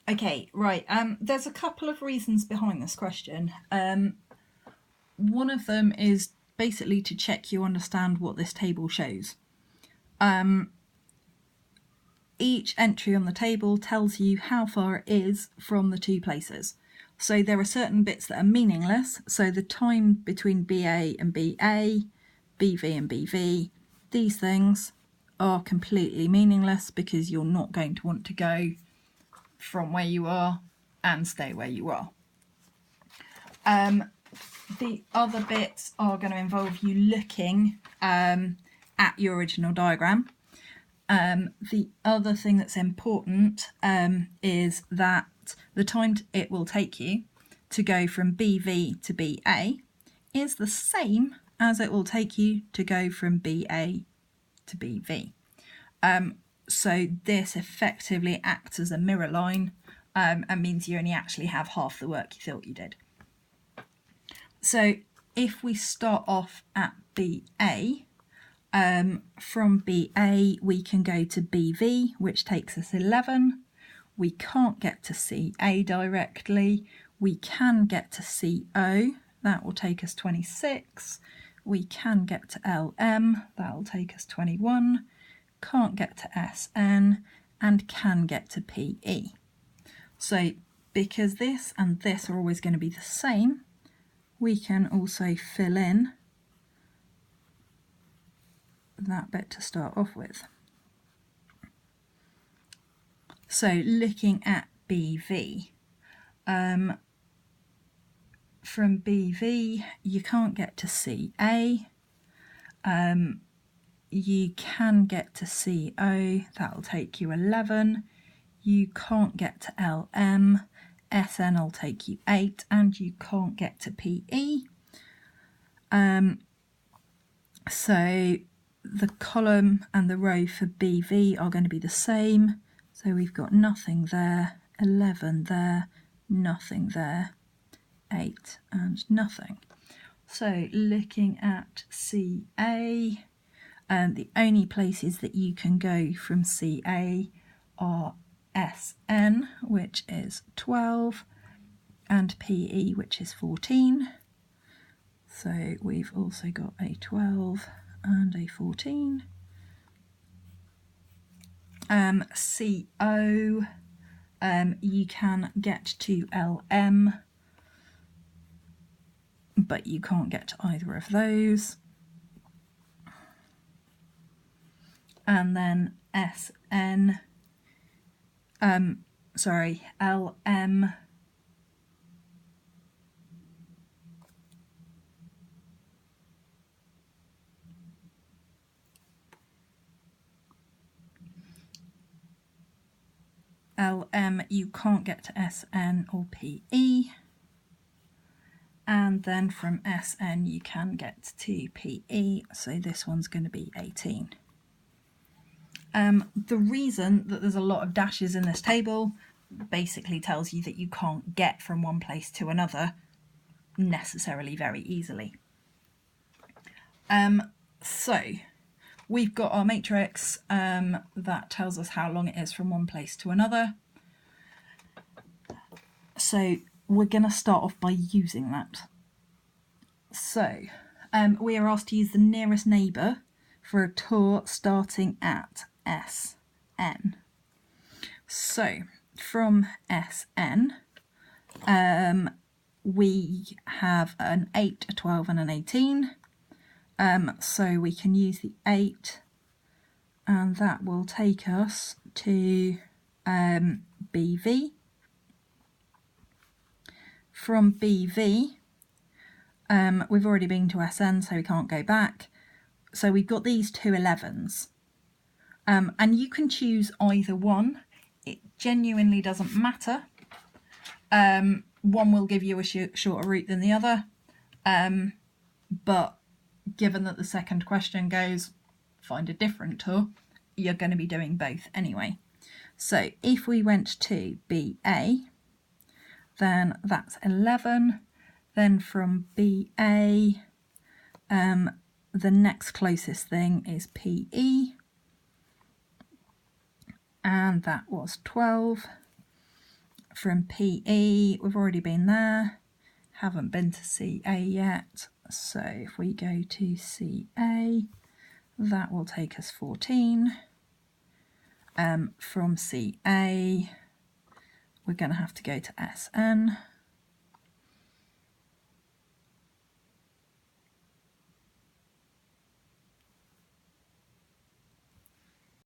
Okay, right. There's a couple of reasons behind this question. One of them is basically to check you understand what this table shows. Each entry on the table tells you how far it is from the two places. So there are certain bits that are meaningless. So the time between BA and BA, BV and BV, these things are completely meaningless because you're not going to want to go from where you are and stay where you are. The other bits are going to involve you looking at your original diagram. The other thing that's important is that the time it will take you to go from BV to BA is the same as it will take you to go from BA to BV. So this effectively acts as a mirror line and means you only actually have half the work you thought you did. So if we start off at BA, from BA we can go to BV, which takes us 11. We can't get to CA directly. We can get to CO, that will take us 26. We can get to LM, that will take us 21. Can't get to SN, and can get to PE. So because this and this are always going to be the same, we can also fill in that bit to start off with. So looking at BV, from BV you can't get to CA, you can get to CO, that'll take you 11, you can't get to LM, SN will take you 8, and you can't get to PE. So the column and the row for BV are going to be the same. So we've got nothing there, 11 there, nothing there, 8 and nothing. So looking at CA, the only places that you can go from CA are SN, which is 12, and PE, which is 14. So we've also got a 12 and a 14. CO, you can get to LM, but you can't get to either of those. And then SN, LM, LM, you can't get to SN or PE. And then from SN you can get to PE, so this one's going to be 18. The reason that there's a lot of dashes in this table basically tells you that you can't get from one place to another necessarily very easily. So we've got our matrix that tells us how long it is from one place to another. So we're going to start off by using that. So we are asked to use the nearest neighbour for a tour starting at SN. So from SN, we have an 8, a 12 and an 18. So we can use the 8 and that will take us to BV. From BV, we've already been to SN, so we can't go back. So we've got these two 11s. And you can choose either one. It genuinely doesn't matter. One will give you a shorter route than the other. But given that the second question goes, find a different tour, you're going to be doing both anyway. So if we went to BA, then that's 11. Then from BA, the next closest thing is PE, and that was 12. from PE, we've already been there, haven't been to CA yet. So if we go to CA, that will take us 14. From CA, we're going to have to go to SN.